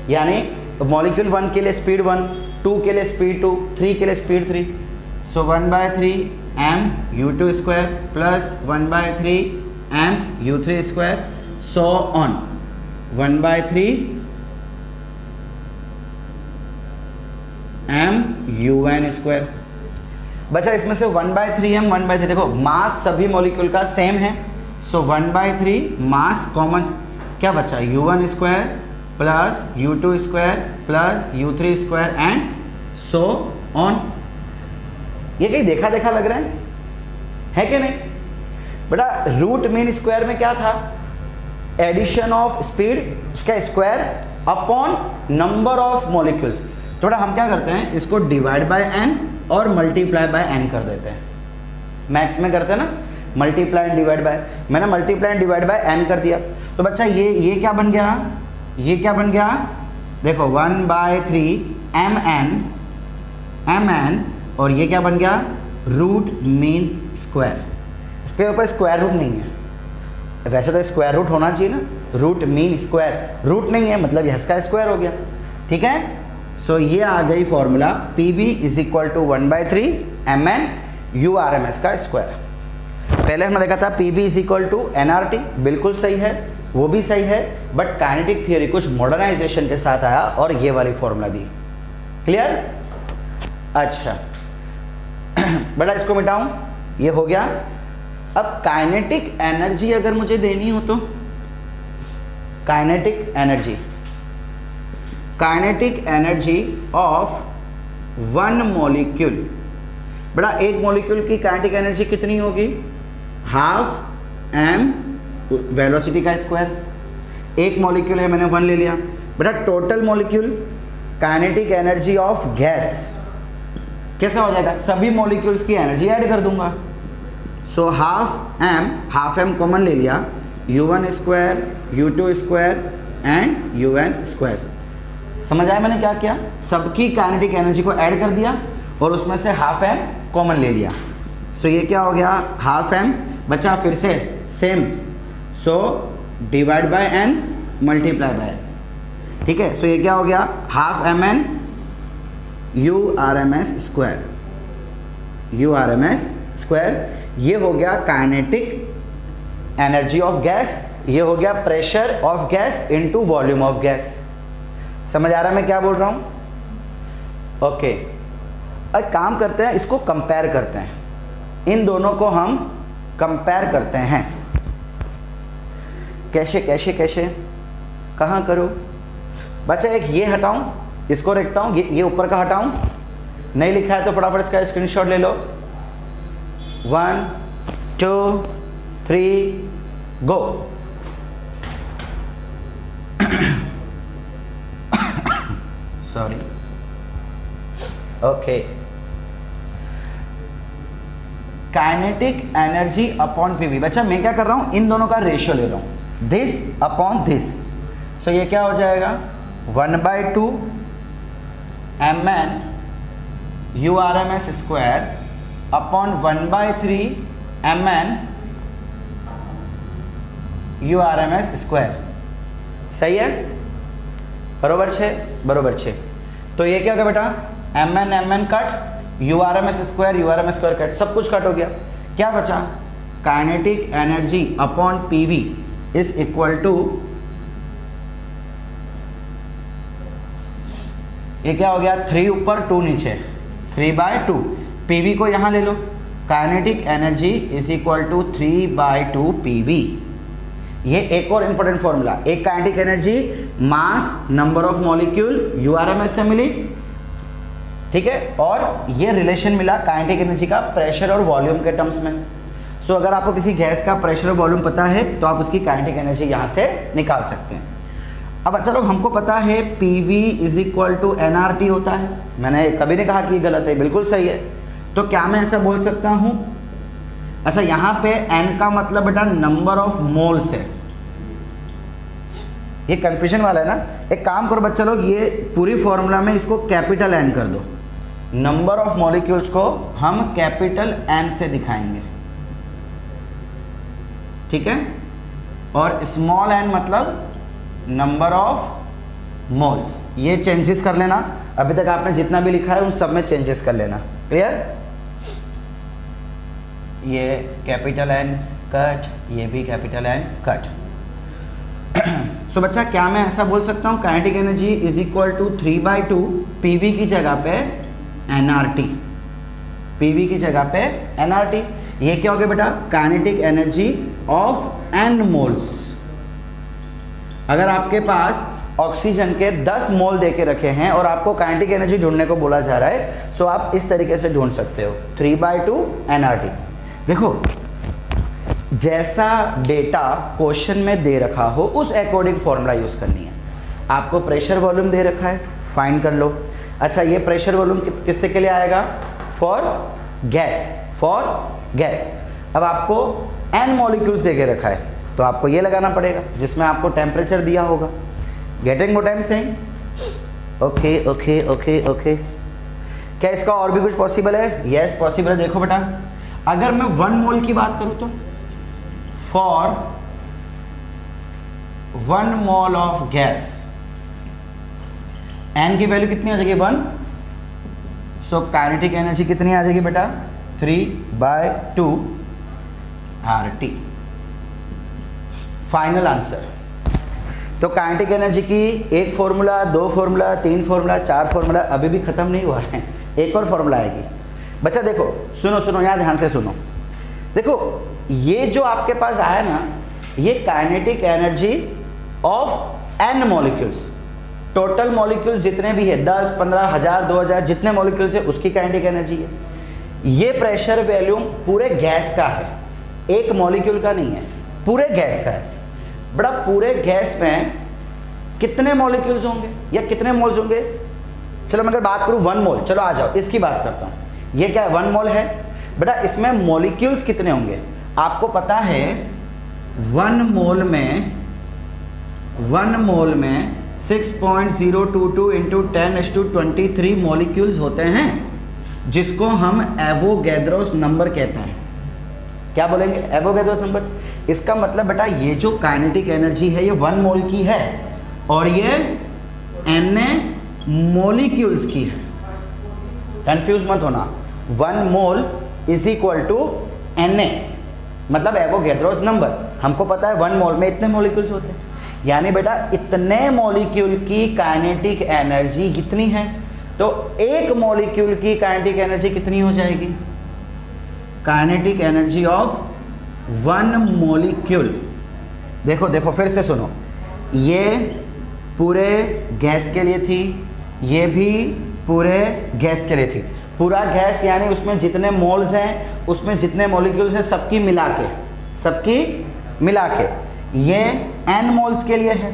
यानी मॉलिक्यूल 1 के लिए स्पीड 1, 2 के लिए स्पीड 2, 3 के लिए speed 3। So 1/3 mu2 square plus 1/3 mu3 square, so on 1/3 mu1 square. बचा इसमें से 1/3 1/3, देखो मास सभी मॉलिक्यूल का सेम है, सो 1/3 मास कॉमन, क्या बचा? u1 square plus u2 square plus u3 square and so on. ये कहीं देखा लग रहा है कि नहीं बेटा? रूट मीन स्क्वायर में क्या था? एडिशन ऑफ स्पीड, उसका square upon number of molecules. थोड़ा हम क्या करते हैं, इसको डिवाइड बाय n और मल्टीप्लाई बाय n कर देते हैं। मैथ्स में करते हैं ना, मल्टीप्लाई एंड डिवाइड बाय। मैंने multiply and divide by n कर दिया, तो बच्चा ये क्या बन गया? ये क्या बन गया? देखो 1/3 mn और ये क्या बन गया? Root mean square. इस पे ऊपर स्क्वायर रूट नहीं है, वैसे तो स्क्वायर रूट होना चाहिए ना। रूट मीन स्क्वायर, रूट नहीं है मतलब यह इसका स्क्वायर हो गया, ठीक है? सो ये आ गई formula, PV is equal to 1/3 mn URMS का स्क्वायर। पहले हमने देखा था PV is equal to nRT, बिल्कुल सही है, वो भी सही है, बट काइनेटिक थियोरी कुछ मॉडर्नाइजेशन के साथ आया और ये वाली फॉर्मूला दी। क्लियर? अच्छा बेटा इसको मिटाऊं, ये हो गया। अब काइनेटिक एनर्जी अगर मुझे देनी हो तो kinetic energy of one molecule, बेटा एक मॉलिक्यूल की काइनेटिक एनर्जी कितनी होगी? हाफ m वेलोसिटी का स्क्वायर। एक मॉलिक्यूल है, मैंने 1 ले लिया। बेटा total molecule kinetic energy of gas कैसा हो जाएगा? सभी मॉलिक्यूल्स की एनर्जी ऐड कर दूंगा। सो हाफ m कॉमन ले लिया, u1 square u2 square and un square. समझ आया मैंने क्या किया? सबकी काइनेटिक एनर्जी को ऐड कर दिया और उसमें से हाफ m कॉमन ले लिया। सो ये क्या हो गया? हाफ m बचा, फिर से same, so divide by n multiply by. ठीक है, सो ये क्या हो गया, half M N U R M S square, U R M S square. ये हो गया काइनेटिक एनर्जी ऑफ गैस, ये हो गया pressure of gas into volume of gas. समझ आ रहा है मैं क्या बोल रहा हूँ? ओके, अब काम करते हैं, इसको कंपेयर करते हैं, इन दोनों को हम कंपेयर करते हैं। कैसे कैसे कैसे, कहाँ करूँ बच्चा? एक ये हटाऊँ, इसको रखता हूँ, ये ऊपर का हटाऊँ, नहीं लिखा है तो फटाफट इसका स्क्रीनशॉट ले लो। 1 2 3 go. Sorry, okay. Kinetic energy upon PV. बच्चा मैं क्या कर रहा हूं, इन दोनों का रेशियो ले रहा हूं, दिस अपॉन दिस। सो ये क्या हो जाएगा, 1/2 mn U R M S square upon 1/3 mn U R M S square. सही है, बरोबर 6, बरोबर 6। तो ये क्या हो गया बेटा, mn cut, U R M S square cut, सब कुछ कट हो गया। क्या बचा, kinetic energy upon PV is equal to, ये क्या हो गया, 3 ऊपर 2 नीचे, 3/2। पीवी को यहां ले लो, kinetic energy is equal to 3/2 PV. ये एक और इंपॉर्टेंट फॉर्मूला, एक kinetic energy mass number of molecule u RMS से मिली, ठीक है, और ये रिलेशन मिला काइनेटिक एनर्जी का प्रेशर और वॉल्यूम के टर्म्स में। सो अगर आपको किसी गैस का प्रेशर और वॉल्यूम पता है तो आप उसकी काइनेटिक एनर्जी यहाँ से निकाल सकते हैं। अब अच्छा लोग, हमको पता है PV is equal to NRT होता है, मैंने कभी नहीं कहा कि ये गलत है, बिल्कुल सही है। तो क्या मैं ऐसा बोल सकता हूँ, अच्छा यहाँ पे एन का मतलब बेटा नंबर ऑफ मोल्स है, ये कंफ्यूजन वाला है ना। एक काम करो बच्चा लोग, ये पूरी फॉर्मूला में इसको कैपिटल एन कर दो, नंबर ऑफ मॉलिक्यूल्स को हम कैपिटल एन से दिखाएंगे, ठीक है, और स्मॉल एन मतलब नंबर ऑफ मोल्स। ये चेंजेस कर लेना, अभी तक आपने जितना भी लिखा है उन सब में चेंजेस कर लेना, क्लियर। ये कैपिटल एन कट, ये भी कैपिटल एन कट। सो बच्चा क्या मैं ऐसा बोल सकता हूँ, kinetic energy is equal to 3/2 PV की जगह पे एनआरटी, पीवी की जगह पे एनआरटी। ये क्या हो गया बेटा, kinetic energy of N moles. अगर आपके पास ऑक्सीजन के 10 मोल दे के रखे हैं और आपको काइनेटिक एनर्जी ढूंढने को बोला जा रहा है, सो आप इस तरीके से ढूंढ सकते हो, 3/2 एनआरटी। देखो जैसा डेटा क्वेश्चन में दे रखा हो उस अकॉर्डिंग फॉर्मूला यूज करनी है। आपको प्रेशर वॉल्यूम दे रखा है, फाइंड कर लो। अच्छा ये प्रेशर वॉल्यूम किससे के लिए आएगा, फॉर गैस, फॉर गैस। अब आपको n मॉलिक्यूल्स दे के रखा है तो आपको ये लगाना पड़ेगा जिसमें आपको टेम्परेचर दिया होगा। Getting what I am saying? Okay okay okay okay. क्या इसका और भी कुछ पॉसिबल है? यस पॉसिबल है। देखो बेटा, अगर मैं 1 मोल की बात करूं तो for 1 mole of gas n की वैल्यू कितनी आ जाएगी, 1। सो काइनेटिक एनर्जी कितनी आ जाएगी बेटा, 3/2 RT। Final answer. तो काइनेटिक एनर्जी की एक फॉर्मूला, 2 फॉर्मूला, 3 फॉर्मूला, 4 फॉर्मूला अभी भी खत्म नहीं हुआ है, एक और फॉर्मूला आएगी। बच्चा देखो, सुनो सुनो यहाँ ध्यान से सुनो। देखो ये जो आपके पास आया ना, ये kinetic energy of n molecules, total molecules जितने भी है 10, 15, 1000, 2000 जितने मॉलिक्यूल्स है उसकी काइनेटिक एनर्जी है। ये प्रेशर वॉल्यूम पूरे गैस का है, एक मॉलिक्यूल का नहीं है, पूरे गैस का है। बड़ा पूरे गैस में कितने मॉलिक्यूल्स होंगे या कितने मोल्स होंगे? चलो मैं अगर बात करूं 1 मोल, चलो आ जाओ इसकी बात करता हूं। ये क्या है, 1 मोल है बेटा, इसमें मॉलिक्यूल्स कितने होंगे आपको पता है? 1 मोल में 6.022 इंटू 10⁻23 मॉलिक्यूल्स होते हैं, जिसको हम एवोगैड्रोस नंबर कहते हैं। क्या बोलेंगे? Avogadro's number. इसका मतलब बेटा ये जो काइनेटिक एनर्जी है ये 1 मोल की है और ये Na मॉलिक्यूल्स की है, कंफ्यूज मत होना। 1 mole is equal to Na, मतलब एवोगैड्रोस नंबर। हमको पता है 1 मोल में इतने मॉलिक्यूल्स होते हैं, यानी बेटा इतने मॉलिक्यूल की काइनेटिक एनर्जी कितनी है, तो एक मॉलिक्यूल की काइनेटिक एनर्जी कितनी हो जाएगी, काइनेटिक एनर्जी ऑफ 1 मॉलिक्यूल। देखो देखो फिर से सुनो, ये पूरे गैस के लिए थी, ये भी पूरे गैस के लिए थी। पूरा गैस यानी उसमें जितने मोल्स हैं, उसमें जितने मॉलिक्यूल्स हैं, सबकी मिला के ये n मोल्स के लिए है।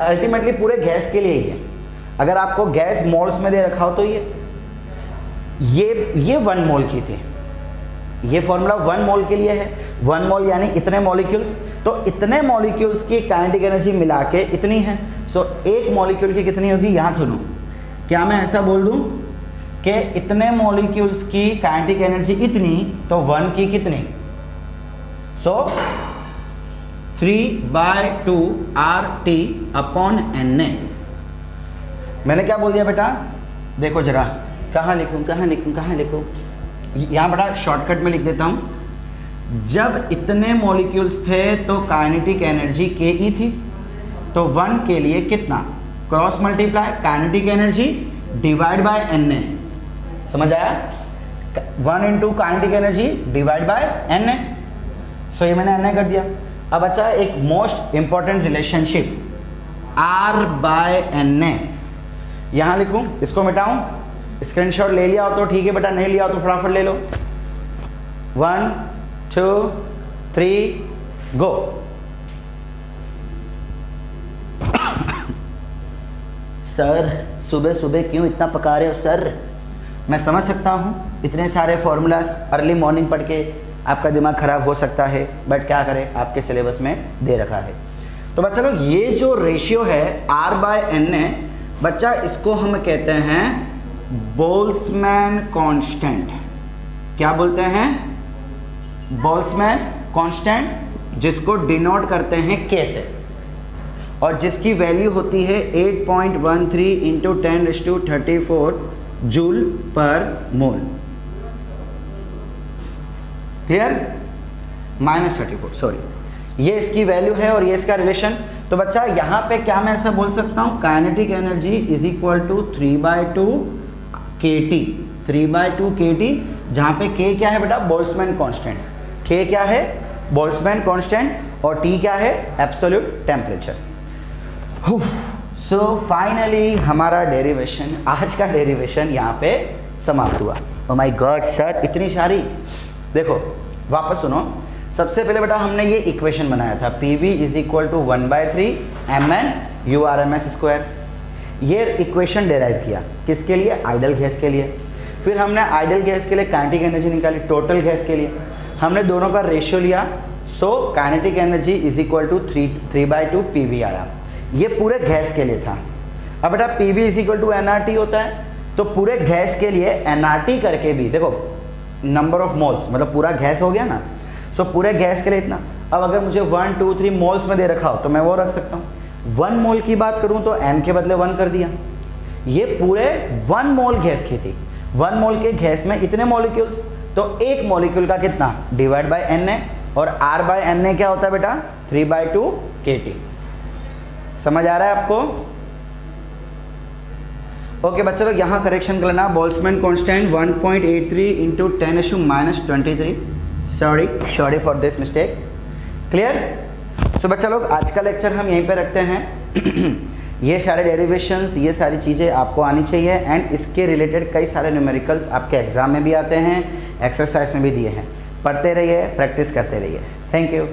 अल्टीमेटली पूरे गैस के लिए ही है। अगर आपको गैस मोल्स में दे रखा हो तो ये 1 मोल की थी, ये फॉर्मूला 1 मोल के लिए है। 1 मोल यानी इतने मॉलिक्यूल्स, तो इतने मॉलिक्यूल्स की काइनेटिक एनर्जी मिला के इतनी है। सो एक मॉलिक्यूल की कितनी होगी, यहाँ सुनो, क्या मैं ऐसा बोल दूँ कि इतने मॉलिक्यूल्स की काइनेटिक एनर्जी इतनी, तो 1 की कितनी, सो 3/2 RT अपॉन Na। मैंने क्या बोल दिया बेटा, देखो जरा, कहाँ लिखूँ, यहाँ बेटा शॉर्टकट में लिख देता हूँ। जब इतने मॉलिक्यूल्स थे तो काइनेटिक एनर्जी Ke थी, तो 1 के लिए कितना, cross multiply kinetic energy divide by Na। समझ आया, 1 into kinetic energy divide by Na। सो ये मैंने Na कर दिया। अब अच्छा, एक मोस्ट इंपॉर्टेंट रिलेशनशिप R/Na यहाँ लिखूं, इसको मिटाऊं, स्क्रीनशॉट ले लिया हो तो ठीक है बेटा, नहीं लिया हो तो फटाफट ले लो। 1 2 3 गो। सर सुबह सुबह क्यों इतना पका रहे हो सर? मैं समझ सकता हूँ, इतने सारे फॉर्मूलाज अर्ली मॉर्निंग पढ़ के आपका दिमाग खराब हो सकता है, बट क्या करें, आपके सिलेबस में दे रखा है। तो बच्चा लोग, ये जो रेशियो है R/Na, बच्चा इसको हम कहते हैं बोल्ट्जमैन कांस्टेंट। क्या बोलते हैं, बोल्ट्जमैन कांस्टेंट, जिसको डिनोट करते हैं K से, और जिसकी वैल्यू होती है 8.13 इंटू 10⁻34 जूल पर मोल। क्लियर, -34, सॉरी, ये इसकी वैल्यू है और ये इसका रिलेशन। तो बच्चा यहाँ पे क्या मैं ऐसा बोल सकता हूँ, kinetic energy is equal to 3/2 kT, 3/2 kT, जहाँ पे K क्या है बेटा, बोल्ट्जमैन कांस्टेंट। K क्या है, बोल्ट्जमैन कांस्टेंट, और T क्या है, एब्सोल्यूट टेम्परेचर। सो फाइनली हमारा डेरिवेशन, आज का डेरिवेशन यहाँ पे समाप्त हुआ। ओह माय गॉड सर, इतनी सारी। देखो वापस सुनो, सबसे पहले बेटा हमने ये इक्वेशन बनाया था, PV is equal to 1/3 Mn URMS²। ये इक्वेशन डेराइव किया किसके लिए, आइडल गैस के लिए। फिर हमने आइडल गैस के लिए काइनेटिक एनर्जी निकाली, टोटल गैस के लिए हमने दोनों का रेशियो लिया। So kinetic energy is equal to 3/2 PV आया। ये पूरे गैस के लिए था। अब बेटा PV is equal to nRT होता है, तो पूरे गैस के लिए nRT करके भी देखो, नंबर ऑफ मोल्स, मतलब पूरा गैस हो गया ना। सो पूरे गैस के लिए इतना। अब अगर मुझे 1 2 3 मोल्स में दे रखा हो तो मैं वो रख सकता हूँ। 1 मोल की बात करूँ तो n के बदले 1 कर दिया। ये पूरे 1 मोल गैस की थी। 1 मोल के गैस में इतने मॉलिक्यूल्स, तो एक मॉलिक्यूल का कितना, डिवाइड बाय Na, और R/Na क्या होता है बेटा, 3/2 kT। समझ आ रहा है आपको? ओके बच्चे लोग, यहाँ करेक्शन कर लेना, Boltzmann constant 1.83 into 10⁻23। Sorry for this mistake. Clear? So बच्चा लोग, आज का लेक्चर हम यहीं पे रखते हैं। ये सारे डेरिवेशंस, ये सारी चीज़ें आपको आनी चाहिए, एंड इसके रिलेटेड कई सारे न्यूमेरिकल्स आपके एग्जाम में भी आते हैं, एक्सरसाइज में भी दिए हैं। पढ़ते रहिए, प्रैक्टिस करते रहिए। Thank you.